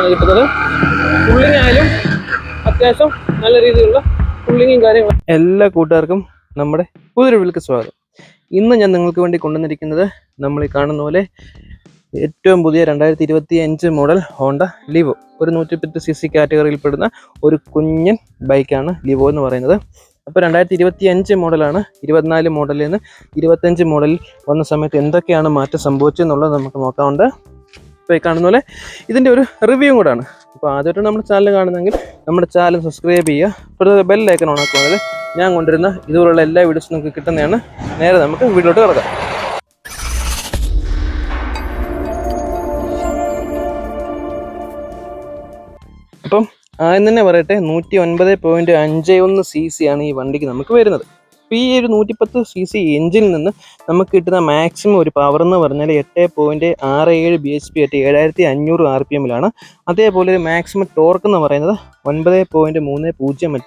കിട്ടുന്നത്. പുള്ളിങ് ആയാലും അത്യാവശ്യം നല്ല രീതിയിലുള്ള പുള്ളിങ്ങും കാര്യങ്ങളും. എല്ലാ കൂട്ടുകാർക്കും നമ്മുടെ പുതിയൊരു വീഡിയോയിലേക്ക് സ്വാഗതം. ഇന്ന് ഞാൻ നിങ്ങൾക്ക് വേണ്ടി കൊണ്ടുവന്നിരിക്കുന്നത് നമ്മൾ ഈ കാണുന്ന പോലെ ഏറ്റവും പുതിയ 2025 മോഡൽ ഹോണ്ട ലിവോ, ഒരു 110cc കാറ്റഗറിയിൽ പെടുന്ന ഒരു കുഞ്ഞൻ ബൈക്കാണ് ലിവോ എന്ന് പറയുന്നത്. അപ്പോൾ 2025 മോഡലാണ്. 24 മോഡലിൽ നിന്ന് 25 മോഡലിൽ വന്ന സമയത്ത് എന്തൊക്കെയാണ് മാറ്റം സംഭവിച്ചതെന്നുള്ളത് നമുക്ക് നോക്കാറുണ്ട്. ഇപ്പോൾ ഈ കാണുന്ന പോലെ ഇതിൻ്റെ ഒരു റിവ്യൂ കൂടാണ്. അപ്പോൾ ആദ്യമായിട്ട് നമ്മുടെ ചാനൽ കാണുന്നെങ്കിൽ നമ്മുടെ ചാനൽ സബ്സ്ക്രൈബ് ചെയ്യുക, ഇപ്പോൾ ബെൽ ഐക്കൺ ഓൺ ആക്കുന്നത് ഞാൻ കൊണ്ടുവരുന്ന ഇതുപോലുള്ള എല്ലാ വീഡിയോസും നമുക്ക് കിട്ടുന്നതാണ്. നേരെ നമുക്ക് വീഡിയോട്ട് കിടക്കാം. അപ്പം ആദ്യം തന്നെ പറയട്ടെ, 109.51 cc ആണ് ഈ വണ്ടിക്ക് നമുക്ക് വരുന്നത്. അപ്പോൾ ഈ ഒരു 110cc എഞ്ചിനിൽ നിന്ന് നമുക്ക് കിട്ടുന്ന മാക്സിമം ഒരു പവർ എന്ന് പറഞ്ഞാൽ 8.67 bhp ആയിട്ട് 7500 rpm. അതേപോലെ ഒരു മാക്സിമം ടോർക്ക് എന്ന് പറയുന്നത് 9.30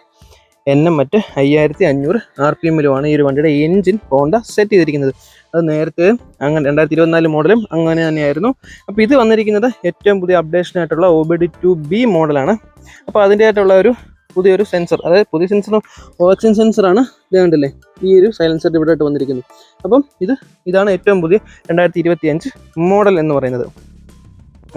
Nm മറ്റ് 5500 rpm ഈ ഒരു വണ്ടിയുടെ എൻജിൻ ഹോണ്ട സെറ്റ് ചെയ്തിരിക്കുന്നത്. അത് നേരത്തെ അങ്ങനെ 2024 മോഡലും അങ്ങനെ തന്നെയായിരുന്നു. അപ്പോൾ ഇത് വന്നിരിക്കുന്നത് ഏറ്റവും പുതിയ അപ്ഡേഷൻ ആയിട്ടുള്ള OBD2B മോഡലാണ്. അപ്പോൾ അതിൻ്റെതായിട്ടുള്ള ഒരു പുതിയൊരു സെൻസർ, അതായത് പുതിയ സെൻസർ ഓക്സിജൻ സെൻസറാണ്. ഇത് കണ്ടില്ലേ, ഈ ഒരു സൈലൻസർ ഇവിടെ ആയിട്ട് വന്നിരിക്കുന്നത്. അപ്പം ഇതാണ് ഏറ്റവും പുതിയ 2025 മോഡൽ എന്ന് പറയുന്നത്.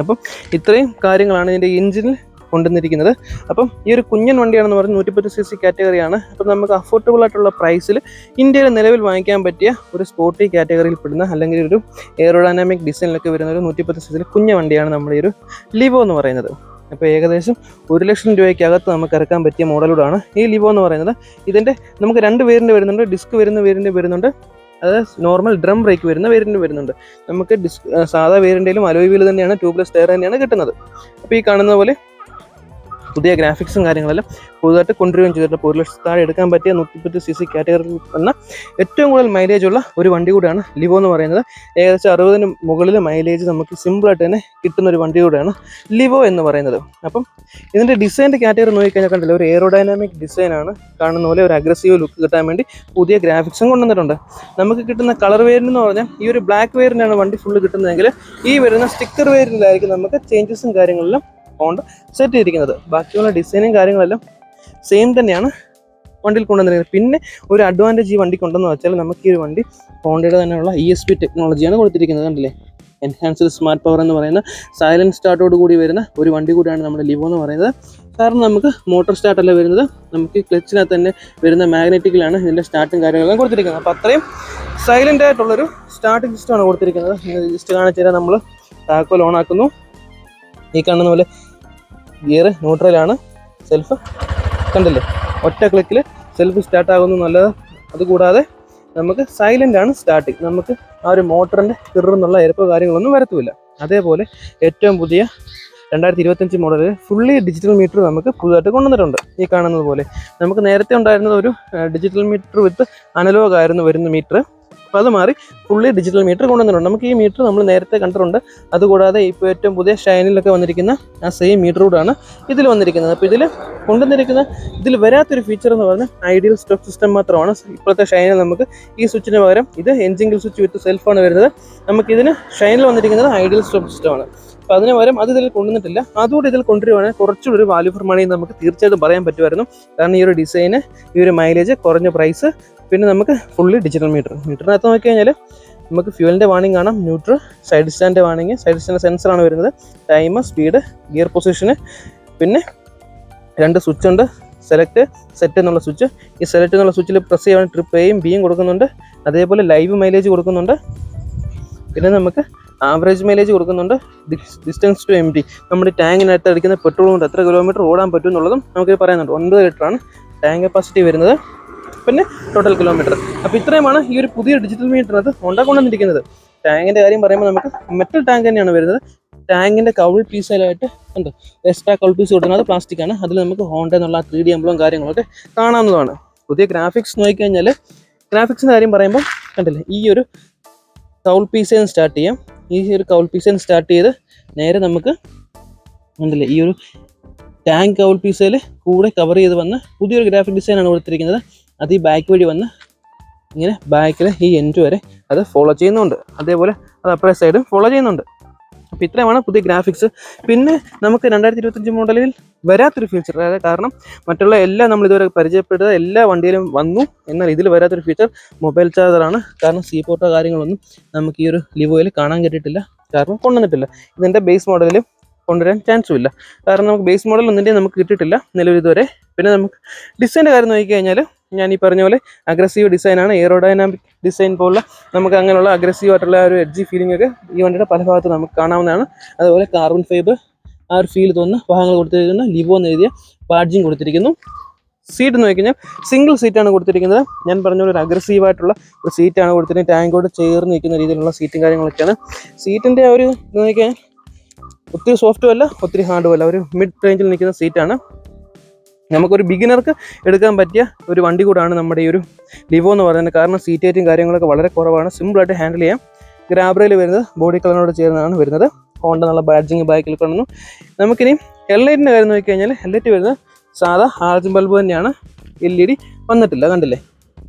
അപ്പം ഇത്രയും കാര്യങ്ങളാണ് ഇതിൻ്റെ എഞ്ചിനിൽ കൊണ്ടുവന്നിരിക്കുന്നത്. അപ്പം ഈ ഒരു കുഞ്ഞൻ വണ്ടിയാണെന്ന് പറഞ്ഞ് 110cc കാറ്റഗറിയാണ്. അപ്പം നമുക്ക് അഫോർഡബിൾ ആയിട്ടുള്ള പ്രൈസിൽ ഇന്ത്യയിൽ നിലവിൽ വാങ്ങിക്കാൻ പറ്റിയ ഒരു സ്പോർട്ടി കാറ്റഗറിയിൽ പെടുന്ന അല്ലെങ്കിൽ ഒരു എയറോഡൈനാമിക് ഡിസൈനിലൊക്കെ വരുന്ന ഒരു 110cc കുഞ്ഞ വണ്ടിയാണ് നമ്മുടെ ഈ ഒരു ലിവോ എന്ന് പറയുന്നത്. അപ്പോൾ ഏകദേശം 1 ലക്ഷം രൂപയ്ക്കകത്ത് നമുക്ക് ഇറക്കാൻ പറ്റിയ മോഡലൂടാണ് ഈ ലിവോ എന്ന് പറയുന്നത്. ഇതിൻ്റെ നമുക്ക് 2 വേരിയൻ്റ് വരുന്നുണ്ട്. ഡിസ്ക് വരുന്ന വേരിയൻ്റ് വരുന്നുണ്ട്, അതായത് നോർമൽ ഡ്രം ബ്രേക്ക് വരുന്ന വേരിയൻ്റ് വരുന്നുണ്ട്. നമുക്ക് സാധാ വേരിയൻ്റിലും അലോയ് വീൽ തന്നെയാണ്, ട്യൂബ്ലെസ് ടയർ തന്നെയാണ് കിട്ടുന്നത്. അപ്പോൾ ഈ കാണുന്ന പോലെ പുതിയ ഗ്രാഫിക്സും കാര്യങ്ങളെല്ലാം പുതുതായിട്ട് കൊണ്ടുവരികയും ചെയ്തിട്ട് 1 ലക്ഷത്തിൽ താഴെ എടുക്കാൻ പറ്റിയ 110cc കാറ്റഗറിയിൽ വന്ന ഏറ്റവും കൂടുതൽ മൈലേജ് ഉള്ള ഒരു വണ്ടി കൂടിയാണ് ലിവോ എന്ന് പറയുന്നത്. ഏകദേശം 60 മുകളിൽ മൈലേജ് നമുക്ക് സിമ്പിളായിട്ട് തന്നെ കിട്ടുന്ന ഒരു വണ്ടി കൂടിയാണ് ലിവോ എന്ന് പറയുന്നത്. അപ്പം ഇതിൻ്റെ ഡിസൈൻ്റെ കാറ്റഗറി നോക്കിക്കഴിഞ്ഞാൽ കണ്ടില്ല, ഒരു എയറോഡൈനാമിക് ഡിസൈനാണ്. കാണുന്ന പോലെ ഒരു അഗ്രസീവ് ലുക്ക് കിട്ടാൻ വേണ്ടി പുതിയ ഗ്രാഫിക്സും കൊണ്ടുവന്നിട്ടുണ്ട്. നമുക്ക് കിട്ടുന്ന കളർ വേരിയൻ്റ് എന്ന് പറഞ്ഞാൽ ഈ ഒരു ബ്ലാക്ക് വേരിയൻ്റാണ് വണ്ടി ഫുള്ള് കിട്ടുന്നതെങ്കിൽ ഈ വരുന്ന സ്റ്റിക്കർ വേരിയൻ്റിലായിരിക്കും നമുക്ക് ചേഞ്ചസും കാര്യങ്ങളെല്ലാം ഹോണ്ട സെറ്റ് ചെയ്തിരിക്കുന്നത്. ബാക്കിയുള്ള ഡിസൈനും കാര്യങ്ങളെല്ലാം സെയിം തന്നെയാണ് വണ്ടിയിൽ കൊണ്ടുവന്നിരിക്കുന്നത്. പിന്നെ ഒരു അഡ്വാൻറ്റേജ് ഈ വണ്ടിക്ക് ഉണ്ടെന്ന് വെച്ചാൽ നമുക്ക് ഈ ഒരു വണ്ടി ഹോണ്ടയുടെ തന്നെയുള്ള ESP ടെക്നോളജിയാണ് കൊടുത്തിരിക്കുന്നത്. കണ്ടില്ലേ, എൻഹാൻസ്ഡ് സ്മാർട്ട് പവർ എന്ന് പറയുന്ന സൈലൻറ്റ് സ്റ്റാർട്ടോട് കൂടി വരുന്ന ഒരു വണ്ടി കൂടിയാണ് നമ്മുടെ ലിവോ എന്ന് പറയുന്നത്. കാരണം നമുക്ക് മോട്ടോർ സ്റ്റാർട്ടല്ല വരുന്നത്, നമുക്ക് ക്ലച്ചിനകത്ത് തന്നെ വരുന്ന മാഗ്നറ്റിക്കിലാണ് ഇതിൻ്റെ സ്റ്റാർട്ടും കാര്യങ്ങളെല്ലാം കൊടുത്തിരിക്കുന്നത്. അപ്പോൾ അത്രയും സൈലൻ്റ് ആയിട്ടുള്ളൊരു സ്റ്റാർട്ടിംഗ് സിസ്റ്റമാണ് കൊടുത്തിരിക്കുന്നത്. ജസ്റ്റ് കാണിച്ചു തരാം. നമ്മൾ താക്കോൽ ഓൺ ആക്കുന്നു. ഈ കാണുന്ന പോലെ ഗിയർ ന്യൂട്രലാണ്. സെൽഫ് കണ്ടില്ലേ, ഒറ്റ ക്ലിക്കിൽ സെൽഫ് സ്റ്റാർട്ടാകുന്നു നല്ലത്. അതുകൂടാതെ നമുക്ക് സൈലൻ്റ് ആണ് സ്റ്റാർട്ടിങ്. നമുക്ക് ആ ഒരു മോട്ടറിൻ്റെ കിറുന്നുള്ള എരപ്പോ കാര്യങ്ങളൊന്നും വരത്തുമില്ല. അതേപോലെ ഏറ്റവും പുതിയ 2025 മോഡലിൽ ഫുള്ളി ഡിജിറ്റൽ മീറ്റർ നമുക്ക് പുതുതായിട്ട് കൊണ്ടുവന്നിട്ടുണ്ട്. ഈ കാണുന്നത് പോലെ നമുക്ക് നേരത്തെ ഉണ്ടായിരുന്നത് ഒരു ഡിജിറ്റൽ മീറ്റർ വിത്ത് അനലോഗ് ആയിരുന്നു വരുന്ന മീറ്റർ. അപ്പോൾ അത് മാറി ഫുള്ളി ഡിജിറ്റൽ മീറ്റർ കൊണ്ടുവന്നിട്ടുണ്ട്. നമുക്ക് ഈ മീറ്റർ നമ്മൾ നേരത്തെ കണ്ടിട്ടുണ്ട്. അതുകൂടാതെ ഇപ്പോൾ ഏറ്റവും പുതിയ ഷൈനിലൊക്കെ വന്നിരിക്കുന്ന ആ സെയിം മീറ്റർ കൂടാണ് ഇതിൽ വന്നിരിക്കുന്നത്. അപ്പോൾ ഇതിൽ വരാത്തൊരു ഫീച്ചർ എന്ന് പറഞ്ഞാൽ ഐഡിയൽ സ്റ്റോക്ക് സിസ്റ്റം മാത്രമാണ്. ഇപ്പോഴത്തെ ഷൈനിൽ നമുക്ക് ഈ സ്വിച്ചിന് പകരം ഇത് എൻജിൻ സ്വിച്ച് വിത്ത് സെൽഫാണ് വരുന്നത്. നമുക്കിതിന് ഷൈനിൽ വന്നിരിക്കുന്നത് ഐഡിയൽ സ്റ്റോക്ക് സിസ്റ്റമാണ്. അപ്പോൾ അതിന് പകരം അത് ഇതിൽ കൊണ്ടുവന്നിട്ടില്ല. അതുകൂടി ഇതിൽ കൊണ്ടുവരുവാണെങ്കിൽ കുറച്ചുകൂടി ഒരു വാല്യൂ ഫോർ മണി നമുക്ക് തീർച്ചയായിട്ടും പറയാൻ പറ്റുമായിരുന്നു. കാരണം ഈ ഒരു ഡിസൈന്, ഈ ഒരു മൈലേജ്, കുറഞ്ഞ പ്രൈസ്, പിന്നെ നമുക്ക് ഫുള്ളി ഡിജിറ്റൽ മീറ്ററിനകത്ത് നോക്കി കഴിഞ്ഞാൽ നമുക്ക് ഫ്യൂവലിൻ്റെ വാണിംഗ് കാണാം, neutral, side stand warning, side stand സെൻസറാണ് വരുന്നത്, ടൈം, സ്പീഡ്, ഗിയർ പൊസിഷന്, പിന്നെ 2 സ്വിച്ച് ഉണ്ട്, സെലക്ട്, സെറ്റ് എന്നുള്ള സ്വിച്ച്. ഈ സെലക്ട് എന്നുള്ള സ്വിച്ചിൽ പ്രസ് ചെയ്യാൻ ട്രിപ്പ് Aയും Bയും കൊടുക്കുന്നുണ്ട്. അതേപോലെ ലൈവ് മൈലേജ് കൊടുക്കുന്നുണ്ട്. പിന്നെ നമുക്ക് ആവറേജ് മൈലേജ് കൊടുക്കുന്നുണ്ട്. ഡിസ്റ്റൻസ് ടു MT, നമ്മുടെ ടാങ്കിനകത്ത് അടിക്കുന്ന പെട്രോൾ കൊണ്ട് എത്ര കിലോമീറ്റർ ഓടാൻ പറ്റും എന്നുള്ളതും നമുക്ക് പറയുന്നുണ്ട്. 9 ലിറ്ററാണ് ടാങ്ക് കപ്പാസിറ്റി വരുന്നത്, പിന്നെ ടോട്ടൽ കിലോമീറ്റർ. അപ്പോൾ ഇത്രയുമാണ് ഈ ഒരു പുതിയ ഡിജിറ്റൽ മീറ്ററിനകത്ത് ഹോണ്ട കൊണ്ടുവന്നിരിക്കുന്നത്. ടാങ്കിൻ്റെ കാര്യം പറയുമ്പോൾ നമുക്ക് മെറ്റൽ ടാങ്ക് തന്നെയാണ് വരുന്നത്. ടാങ്കിൻ്റെ കൗൾ പീസിലായിട്ട് ഉണ്ട് എക്സ്ട്രാ കൗൾ പീസ് കൊടുക്കുന്നത് പ്ലാസ്റ്റിക്കാണ്. അതിൽ നമുക്ക് ഹോണ്ട എന്നുള്ള 3D എംബ്ലവും കാര്യങ്ങളൊക്കെ കാണാവുന്നതാണ്. പുതിയ ഗ്രാഫിക്സ് നോക്കിക്കഴിഞ്ഞാൽ ഗ്രാഫിക്സിൻ്റെ കാര്യം പറയുമ്പോൾ കണ്ടില്ലേ, ഈ ഒരു കൗൾ പീസിൽ സ്റ്റാർട്ട് ചെയ്യാം. ഈ ഒരു കൗൾ പീസിൽ സ്റ്റാർട്ട് ചെയ്ത് നേരെ നമുക്ക് കണ്ടില്ലേ, ഈ ഒരു ടാങ്ക് കൗൾ പീസിൽ കൂടെ കവർ ചെയ്ത് വന്ന് പുതിയൊരു ഗ്രാഫിക് ഡിസൈനാണ് കൊടുത്തിരിക്കുന്നത്. അത് ഈ ബാക്ക് വഴി വന്ന് ഇങ്ങനെ ബാക്കിൽ ഈ എൻഡ് വരെ അത് ഫോളോ ചെയ്യുന്നുണ്ട്. അതേപോലെ അത് അപ്പുറത്തെ സൈഡും ഫോളോ ചെയ്യുന്നുണ്ട്. അപ്പോൾ ഇത്രയുമാണ് പുതിയ ഗ്രാഫിക്സ്. പിന്നെ നമുക്ക് 2025 മോഡലിൽ വരാത്തൊരു ഫീച്ചർ, അതായത് കാരണം മറ്റുള്ള എല്ലാം നമ്മൾ ഇതുവരെ പരിചയപ്പെട്ടത് എല്ലാ വണ്ടിയിലും വന്നു, എന്നാൽ ഇതിൽ വരാത്തൊരു ഫീച്ചർ മൊബൈൽ ചാർജറാണ്. കാരണം സി പോർട്ടോ കാര്യങ്ങളൊന്നും നമുക്ക് ഈ ഒരു ലിവോയിൽ കാണാൻ കിട്ടിയിട്ടില്ല, കാരണം കൊണ്ടുവന്നിട്ടില്ല. ഇതിൻ്റെ ബേസ് മോഡലിൽ കൊണ്ടുവരാൻ ചാൻസും ഇല്ല, കാരണം നമുക്ക് ബേസ് മോഡൽ ഒന്നിൻ്റെയും നമുക്ക് കിട്ടിയിട്ടില്ല നിലവിൽ ഇതുവരെ. പിന്നെ നമുക്ക് ഡിസൈൻ്റെ കാര്യം നോക്കിക്കഴിഞ്ഞാൽ ഞാൻ ഈ പറഞ്ഞ പോലെ അഗ്രസീവ് ഡിസൈനാണ്, എയറോഡൈനാമിക് ഡിസൈൻ പോലുള്ള നമുക്ക് അങ്ങനെയുള്ള അഗ്രസീവ് ആയിട്ടുള്ള ഒരു എഡ്ജി ഫീലിംഗ് ഒക്കെ ഈ വണ്ടിയുടെ പല ഭാഗത്ത് നമുക്ക് കാണാവുന്നതാണ്. അതുപോലെ കാർബൺ ഫൈബർ ആ ഒരു ഫീൽ തോന്നുന്ന ഭാഗങ്ങൾ കൊടുത്തിരിക്കുന്ന ലിവോ എന്ന് എഴുതിയ ബാഡ്ജിങ് കൊടുത്തിരിക്കുന്നു. സീറ്റ് എന്ന് നോക്കിക്കഴിഞ്ഞാൽ സിംഗിൾ സീറ്റാണ് കൊടുത്തിരിക്കുന്നത്. ഞാൻ പറഞ്ഞ പോലെ ഒരു അഗ്രസീവായിട്ടുള്ള ഒരു സീറ്റാണ് കൊടുത്തിരിക്കുന്നത്. ടാങ്കോട് ചേർന്ന് നിൽക്കുന്ന രീതിയിലുള്ള സീറ്റും കാര്യങ്ങളൊക്കെയാണ്. സീറ്റിൻ്റെ ഒരു നോക്കിക്കഴിഞ്ഞാൽ ഒത്തിരി സോഫ്റ്റും അല്ല ഒത്തിരി ഹാർഡും അല്ല, ഒരു മിഡ് റേഞ്ചിൽ നിൽക്കുന്ന സീറ്റാണ്. നമുക്കൊരു ബിഗിനർക്ക് എടുക്കാൻ പറ്റിയ ഒരു വണ്ടി കൂടാണ് നമ്മുടെ ഈ ഒരു ലിവോ എന്ന് പറയുന്നത്. കാരണം സീറ്റ് ഹൈറ്റും കാര്യങ്ങളൊക്കെ വളരെ കുറവാണ്, സിമ്പിളായിട്ട് ഹാൻഡിൽ ചെയ്യാം. ഗ്രാബ് റെയിൽ വരുന്നത് ബോഡി കളറിനോട് ചേർന്നാണ് വരുന്നത്. ഹോണ്ട എന്നുള്ള ബാഡ്ജിങ് ബാക്കിൽ കാണുന്നു. നമുക്കിനി ഹെഡ്ലൈറ്റിൻ്റെ കാര്യം നോക്കിക്കഴിഞ്ഞാൽ ഹെഡ്ലൈറ്റ് വരുന്നത് സാധാ ഹാലജൻ ബൾബ് തന്നെയാണ്, LED വന്നിട്ടില്ല, കണ്ടില്ലേ.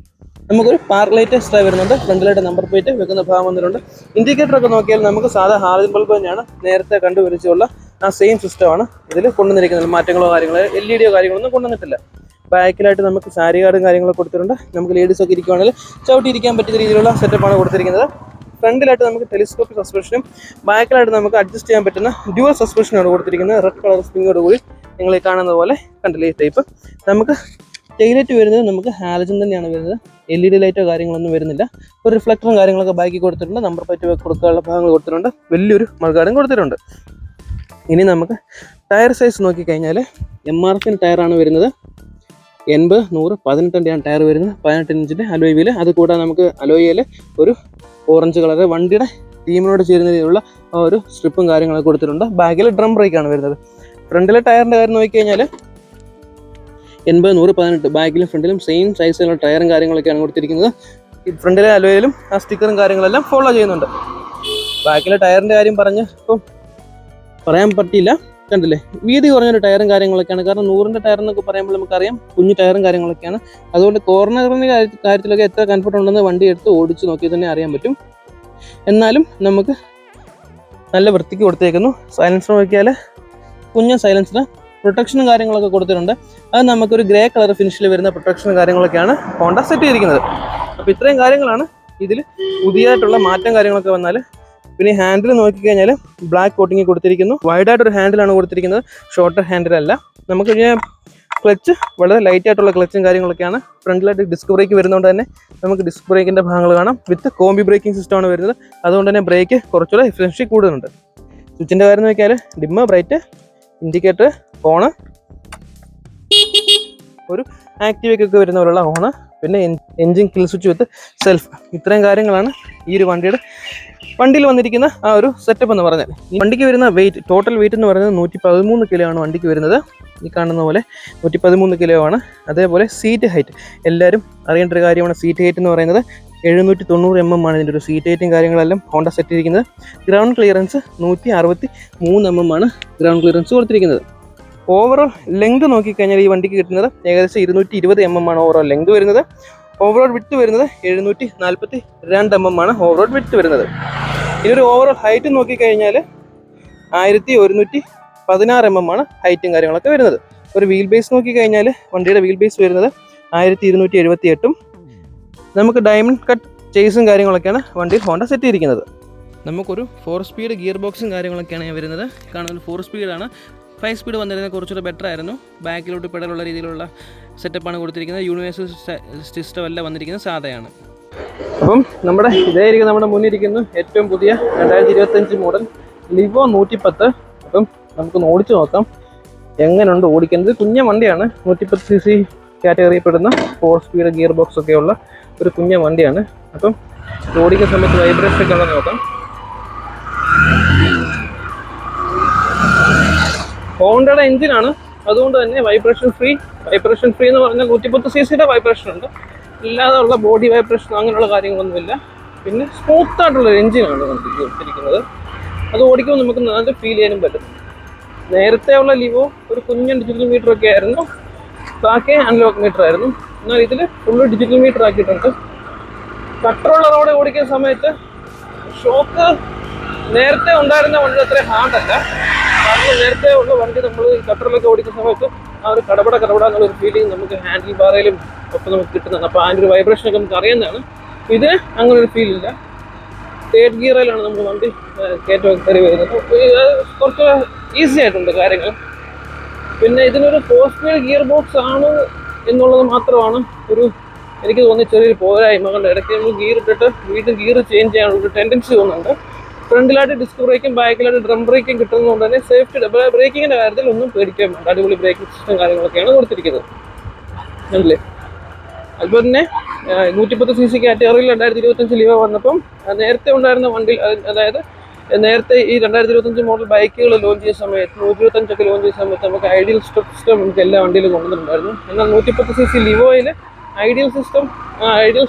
നമുക്കൊരു പാർക്ക് ലൈറ്റ് എക്സ്ട്രാ വരുന്നുണ്ട്. ഫ്രണ്ടിലായിട്ട് നമ്പർ പ്ലേറ്റ് വെക്കുന്ന ഭാഗം വന്നിട്ടുണ്ട്. ഇൻഡിക്കേറ്ററൊക്കെ നോക്കിയാൽ നമുക്ക് സാധാ ഹാലജൻ ബൾബ് തന്നെയാണ്, നേരത്തെ കണ്ടുപിടിച്ചുള്ള ആ സെയിം സിസ്റ്റമാണ് ഇതിൽ കൊണ്ടുവന്നിരിക്കുന്നത്. മാറ്റങ്ങളോ കാര്യങ്ങളോ LED കാര്യങ്ങളൊന്നും കൊണ്ടുവന്നിട്ടില്ല. ബാക്കിലായിട്ട് നമുക്ക് സാരി കാർഡും കാര്യങ്ങളൊക്കെ കൊടുത്തിട്ടുണ്ട്. നമുക്ക് ലേഡീസൊക്കെ ഇരിക്കുവാണെങ്കിൽ ചവിട്ടി ഇരിക്കാൻ പറ്റുന്ന രീതിയിലുള്ള സെറ്റപ്പാണ് കൊടുത്തിരിക്കുന്നത്. ഫ്രണ്ടിലായിട്ട് നമുക്ക് ടെലിസ്കോപ്പിക് സസ്പെൻഷനും ബാക്കിലായിട്ട് നമുക്ക് അഡ്ജസ്റ്റ് ചെയ്യാൻ പറ്റുന്ന ഡ്യുവൽ സസ്പെൻഷനാണ് കൊടുത്തിരിക്കുന്നത്. റെഡ് കളർ സ്പ്രിങ്ങോട് കൂടി നിങ്ങൾ ഈ കാണുന്നത് പോലെ കണ്ടില്ലേ ഈ ടൈപ്പ്. നമുക്ക് ടൈലൈറ്റ് വരുന്നത് നമുക്ക് ഹാലജൻ തന്നെയാണ് വരുന്നത്, LED ലൈറ്റോ കാര്യങ്ങളൊന്നും വരുന്നില്ല. ഒരു റിഫ്ലക്ടറും കാര്യങ്ങളൊക്കെ ബാക്കി കൊടുത്തിട്ടുണ്ട്. നമ്പർ പ്ലേറ്റ് കൊടുക്കാനുള്ള ഭാഗങ്ങൾ കൊടുത്തിട്ടുണ്ട്. വലിയൊരു മൾഗാർഡും കൊടുത്തിട്ടുണ്ട്. ഇനി നമുക്ക് ടയർ സൈസ് നോക്കിക്കഴിഞ്ഞാൽ MRF ടയറാണ് വരുന്നത്. 80, 100, 18 ടയർ വരുന്നത്. 18 ഇഞ്ചിൻ്റെ അലോയ് വീല്. അതുകൂടാതെ നമുക്ക് അലോയിൽ ഒരു ഓറഞ്ച് കളർ വണ്ടിയുടെ തീമിനോട് ചേരുന്ന രീതിയിലുള്ള ഒരു സ്ട്രിപ്പും കാര്യങ്ങളൊക്കെ കൊടുത്തിട്ടുണ്ട്. ബാക്കിൽ ഡ്രം ബ്രേക്കാണ് വരുന്നത്. ഫ്രണ്ടിലെ ടയറിൻ്റെ കാര്യം നോക്കിക്കഴിഞ്ഞാൽ 80, 100, 18 ബാക്കിലും ഫ്രണ്ടിലും സെയിം സൈസിലുള്ള ടയറും കാര്യങ്ങളൊക്കെയാണ് കൊടുത്തിരിക്കുന്നത്. ഈ ഫ്രണ്ടിലെ അലോയിലും ആ സ്റ്റിക്കറും കാര്യങ്ങളെല്ലാം ഫോളോ ചെയ്യുന്നുണ്ട്. ബാക്കിലെ ടയറിൻ്റെ കാര്യം പറഞ്ഞ് ഇപ്പം പറയാൻ പറ്റിയില്ല, കണ്ടില്ലേ വീതി കുറഞ്ഞൊരു ടയറും കാര്യങ്ങളൊക്കെയാണ്. കാരണം 100ൻ്റെ ടയർ എന്നൊക്കെ പറയുമ്പോൾ നമുക്കറിയാം കുഞ്ഞു ടയറും കാര്യങ്ങളൊക്കെയാണ്. അതുകൊണ്ട് കോർണറിൻ്റെ കാര്യത്തിലൊക്കെ എത്ര കംഫർട്ട് ഉണ്ടെന്ന് വണ്ടി എടുത്ത് ഓടിച്ച് നോക്കി തന്നെ അറിയാൻ പറ്റും. എന്നാലും നമുക്ക് നല്ല വൃത്തിക്ക് കൊടുത്തേക്കുന്നു. സൈലൻസർ നോക്കിയാൽ കുഞ്ഞ സൈലൻസർ, പ്രൊട്ടക്ഷനും കാര്യങ്ങളൊക്കെ കൊടുത്തിട്ടുണ്ട്. അത് നമുക്കൊരു ഗ്രേ കളർ ഫിനിഷിൽ വരുന്ന പ്രൊട്ടക്ഷനും കാര്യങ്ങളൊക്കെയാണ് ഹോണ്ട സെറ്റ് ചെയ്തിരിക്കുന്നത്. അപ്പോൾ ഇത്രയും കാര്യങ്ങളാണ് ഇതിൽ പുതിയതായിട്ടുള്ള മാറ്റം കാര്യങ്ങളൊക്കെ വന്നാൽ. പിന്നെ ഹാൻഡിൽ നോക്കിക്കഴിഞ്ഞാൽ ബ്ലാക്ക് കോട്ടിങ് കൊടുത്തിരിക്കുന്നു. വൈഡായിട്ടൊരു ഹാൻഡിലാണ് കൊടുത്തിരിക്കുന്നത്, ഷോർട്ടർ ഹാൻഡിലല്ല. നമുക്ക് ക്ലച്ച് വളരെ ലൈറ്റ് ആയിട്ടുള്ള ക്ലച്ചും കാര്യങ്ങളൊക്കെയാണ്. ഫ്രണ്ടിലായിട്ട് ഡിസ്ക് ബ്രേക്ക് വരുന്നതുകൊണ്ട് തന്നെ നമുക്ക് ഡിസ്ക് ബ്രേക്കിൻ്റെ ഭാഗങ്ങൾ കാണാം. വിത്ത് കോമ്പി ബ്രേക്കിംഗ് സിസ്റ്റമാണ് വരുന്നത്. അതുകൊണ്ട് തന്നെ ബ്രേക്ക് കുറച്ചുകൂടെ എഫിഷ്യൻസി കൂടുതലുണ്ട്. സ്വിച്ചിൻ്റെ കാര്യം നോക്കിയാൽ ഡിമ്മ്, ബ്രൈറ്റ്, ഇൻഡിക്കേറ്റർ, ഹോണ്, ഒരു ആക്റ്റീവൊക്കെ വരുന്ന പോലുള്ള ഹോണ്, പിന്നെ എൻജിൻ കിൽ സ്വിച്ച് വിത്ത് സെൽഫ്. ഇത്രയും കാര്യങ്ങളാണ് ഈ ഒരു വണ്ടിയിൽ വന്നിരിക്കുന്ന ആ ഒരു സെറ്റപ്പ് എന്ന് പറഞ്ഞാൽ. ഈ വണ്ടിക്ക് വരുന്ന വെയിറ്റ്, ടോട്ടൽ വെയിറ്റ് എന്ന് പറയുന്നത് 113 കിലോ ആണ് വണ്ടിക്ക് വരുന്നത്. ഈ കാണുന്ന പോലെ 113 കിലോ ആണ്. അതേപോലെ സീറ്റ് ഹൈറ്റ് എല്ലാവരും അറിയേണ്ട ഒരു കാര്യമാണ്. സീറ്റ് ഹൈറ്റ് എന്ന് പറയുന്നത് 790 mm ആണ് ഇതിൻ്റെ ഒരു സീറ്റ് ഹൈറ്റും കാര്യങ്ങളെല്ലാം ഹോണ്ട സെറ്റ് ചെയ്തിരിക്കുന്നത്. ഗ്രൗണ്ട് ക്ലിയറൻസ് 163 mm ആണ് ഗ്രൗണ്ട് ക്ലിയറൻസ് കൊടുത്തിരിക്കുന്നത്. ഓവറോൾ ലെങ്ത് നോക്കിക്കഴിഞ്ഞാൽ ഈ വണ്ടിക്ക് കിട്ടുന്നത് ഏകദേശം 220 mm ആണ് ഓവറോൾ ലെങ്ത് വരുന്നത്. ഓവറോൾ വിഡ്ത്ത് വരുന്നത് 742 mm ആണ് ഓവറോൾ വിഡ്ത്ത് വരുന്നത്. ഇതിനൊരു ഓവറോൾ ഹൈറ്റ് നോക്കിക്കഴിഞ്ഞാൽ 1116 mm ആണ് ഹൈറ്റും കാര്യങ്ങളൊക്കെ വരുന്നത്. ഒരു വീൽ ബേസ് നോക്കിക്കഴിഞ്ഞാൽ വണ്ടിയുടെ വീൽ ബേസ് വരുന്നത് 1278. നമുക്ക് ഡയമണ്ട് കട്ട് ചേസും കാര്യങ്ങളൊക്കെയാണ് വണ്ടിയിൽ ഹോണ്ട സെറ്റ് ചെയ്തിരിക്കുന്നത്. നമുക്കൊരു 4 സ്പീഡ് ഗിയർ ബോക്സും കാര്യങ്ങളൊക്കെയാണ് വരുന്നത്. കാണുന്നത് 4 സ്പീഡാണ്. 5 സ്പീഡ് വന്നിരുന്നത് കുറച്ചുകൂടെ ബെറ്റർ ആയിരുന്നു. ബാക്കിലോട്ട് പെടലുള്ള രീതിയിലുള്ള സെറ്റപ്പാണ് കൊടുത്തിരിക്കുന്നത്. യൂണിവേഴ്സൽ സിസ്റ്റം അല്ല വന്നിരിക്കുന്നത്, സാധയാണ്. അപ്പം നമ്മുടെ ഇതായിരിക്കും നമ്മുടെ മുന്നിരിക്കുന്നു ഏറ്റവും പുതിയ 2025 മോഡൽ ലിവോ 110. അപ്പം നമുക്കൊന്ന് ഓടിച്ചു നോക്കാം എങ്ങനെയുണ്ട് ഓടിക്കുന്നത്. കുഞ്ഞ വണ്ടിയാണ്, 110cc കാറ്റഗറിയിൽപ്പെടുന്ന 4 സ്പീഡ് ഗിയർ ബോക്സ് ഒക്കെയുള്ള ഒരു കുഞ്ഞ വണ്ടിയാണ്. അപ്പം ഓടിക്കുന്ന സമയത്ത് വൈബ്രേഷൻ ഒക്കെ ഉള്ളത് നോക്കാം. ഹോണ്ടയുടെ എഞ്ചിനാണ്, അതുകൊണ്ട് തന്നെ വൈബ്രേഷൻ ഫ്രീ എന്ന് പറഞ്ഞാൽ 110cc വൈബ്രേഷൻ ഉണ്ട്. ഇല്ലാതെ ഉള്ള ബോഡി വൈബ്രേഷൻ അങ്ങനെയുള്ള കാര്യങ്ങളൊന്നുമില്ല. പിന്നെ സ്മൂത്ത് ആയിട്ടുള്ള എഞ്ചിനാണ് നമുക്ക് കൊടുത്തിരിക്കുന്നത്. അത് ഓടിക്കുമ്പോൾ നമുക്ക് നല്ല ഫീൽ ചെയ്യാനും പറ്റും. നേരത്തെ ഉള്ള ലിവോ ഒരു കുഞ്ഞൻ ഡിജിറ്റൽ മീറ്റർ ഒക്കെ ആയിരുന്നു, ബാക്കി അനലോഗ് മീറ്റർ ആയിരുന്നു. എന്നാൽ ഇതിൽ ഫുള്ള് ഡിജിറ്റൽ മീറ്റർ ആക്കിയിട്ടുണ്ട്. കട്ടറുള്ള റോഡ് ഓടിക്കുന്ന സമയത്ത് ഷോക്ക് നേരത്തെ ഉണ്ടായിരുന്ന വണ്ടി അത്ര ഹാർഡല്ല. കാരണം നേരത്തെ ഉള്ള വണ്ടി നമ്മൾ കട്ടറിലൊക്കെ ഓടിക്കുന്ന സമയത്ത് ആ ഒരു കടപട എന്നുള്ള ഒരു ഫീലിംഗ് നമുക്ക് ഹാൻഡിൽ ബാറയിലും ഒക്കെ നമുക്ക് കിട്ടുന്നതാണ്. അപ്പോൾ അതിൻ്റെ ഒരു വൈബ്രേഷനൊക്കെ നമുക്ക് അറിയുന്നതാണ്. ഇത് അങ്ങനെ ഒരു ഫീൽ ഇല്ല. തേർഡ് ഗിയറിലാണ് നമ്മൾ വണ്ടി കയറ്റം കയറി വരുന്നത്. കുറച്ച് ഈസി ആയിട്ടുണ്ട് കാര്യങ്ങൾ. പിന്നെ ഇതിനൊരു 4-സ്പീഡ് ഗിയർ ബോക്സ് ആണ് എന്നുള്ളത് മാത്രമാണ് എനിക്ക് തോന്നിയ ചെറിയൊരു പോരായ്മ. കൊണ്ട് ഇടയ്ക്ക് നമ്മൾ ഗിയർ ഇട്ടിട്ട് വീണ്ടും ഗിയർ ചേഞ്ച് ചെയ്യാനുള്ള ടെൻഡൻസി തോന്നുന്നുണ്ട്. ഫ്രണ്ടിലായിട്ട് ഡിസ്ക് ബ്രേക്കും ബാക്കിലായിട്ട് ഡ്രം ബ്രേക്കും കിട്ടുന്നതുകൊണ്ട് തന്നെ സേഫ്റ്റി ബ്രേക്കിങ്ങിൻ്റെ കാര്യത്തിൽ ഒന്നും പേടിക്കാൻ വേണ്ട. അടിപൊളി ബ്രേക്കിംഗ് സിസ്റ്റം കാര്യങ്ങളൊക്കെയാണ് കൊടുത്തിരിക്കുന്നത്. അല്ലേ? അതുപോലെ തന്നെ 110 cc കാറ്റഗറിയിൽ 2025 ലിവ വന്നപ്പം നേരത്തെ ഉണ്ടായിരുന്ന വണ്ടി, അതായത് നേരത്തെ ഈ 2025 മോഡൽ ബൈക്കുകൾ ലോഞ്ച് ചെയ്യുന്ന സമയത്ത് 125 ലോഞ്ച് ചെയ്യുന്ന സമയത്ത് നമുക്ക് ഐഡിയൽ സ്റ്റെപ്പ് സിസ്റ്റം നമുക്ക് എല്ലാ വണ്ടിയിലും കൊണ്ടുവന്നിട്ടുണ്ടായിരുന്നു. എന്നാൽ 110 cc ലിവോയിൽ ഐഡിയൽ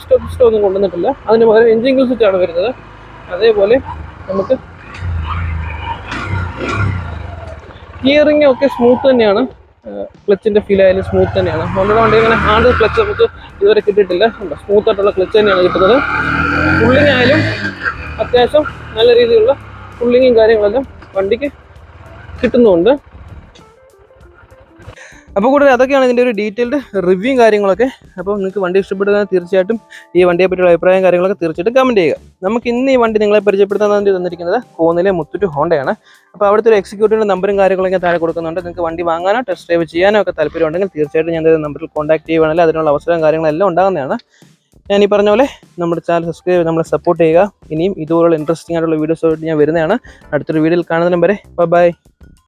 സ്റ്റെപ്പ് സിസ്റ്റം ഒന്നും കൊണ്ടുവന്നിട്ടില്ല. അതിന് പകരം എഞ്ചിൻ കിൽ സ്വിച്ചാണ് വരുന്നത്. അതേപോലെ നമുക്ക് ഗിയറിംഗ് ഒക്കെ സ്മൂത്ത് തന്നെയാണ്. ക്ലച്ചിൻ്റെ ഫീൽ ആയാലും സ്മൂത്ത് തന്നെയാണ്. ഹോണ്ടയുടെ വണ്ടി ഇങ്ങനെ ഹാർഡ് ക്ലച്ച് നമുക്ക് ഇതുവരെ കിട്ടിയിട്ടില്ല. സ്മൂത്ത് ആയിട്ടുള്ള ക്ലച്ച് തന്നെയാണ് കിട്ടുന്നത്. പുള്ളിങ് ആയാലും അത്യാവശ്യം നല്ല രീതിയിലുള്ള പുള്ളിങ്ങും കാര്യങ്ങളെല്ലാം വണ്ടിക്ക് കിട്ടുന്നുണ്ട്. അപ്പോൾ കൂടുതൽ അതൊക്കെയാണ് ഇതിൻ്റെ ഒരു ഡീറ്റെയിൽഡ് റിവ്യൂ കാര്യങ്ങളൊക്കെ. അപ്പോൾ നിങ്ങൾക്ക് വണ്ടി ഇഷ്ടപ്പെടുന്ന തീർച്ചയായിട്ടും ഈ വണ്ടിയെ പറ്റിയുള്ള അഭിപ്രായം കാര്യങ്ങളൊക്കെ തീർച്ചയായിട്ടും കമൻറ്റ് ചെയ്യുക. നമുക്ക് ഇന്ന് ഈ വണ്ടി നിങ്ങളെ പരിചയപ്പെടുത്താൻ വേണ്ടി തന്നിരിക്കുന്നത് കോന്നിലെ മുത്തൂറ്റ് ഹോണ്ടയാണ്. അപ്പോൾ അവിടുത്തെ ഒരു എക്സിക്യൂട്ടീവിൻ്റെ നമ്പറും കാര്യങ്ങളൊക്കെ താഴെ കൊടുക്കുന്നുണ്ട്. നിങ്ങൾക്ക് വണ്ടി വാങ്ങാനോ ടെസ്റ്റ് ഡ്രൈവ് ചെയ്യാനോ ഒക്കെ താല്പര്യം ഉണ്ടെങ്കിൽ തീർച്ചയായിട്ടും ഞാൻ നമ്പറിൽ കോൺടാക്ട് ചെയ്യുകയാണെങ്കിൽ അതിനുള്ള അവസരം കാര്യങ്ങളെല്ലാം ഉണ്ടാകുന്നതാണ്. ഞാൻ ഈ പറഞ്ഞ പോലെ നമ്മുടെ ചാനൽ സബ്സ്ക്രൈബ് നമ്മളെ സപ്പോർട്ട് ചെയ്യുക. ഇനിയും ഇതുപോലുള്ള ഇൻട്രസ്റ്റിംഗ് ആയിട്ടുള്ള വീഡിയോസ് ഞാൻ വരുന്നതാണ്. അടുത്തൊരു വീഡിയോയിൽ കാണുന്നതിനും വരെ ബൈ.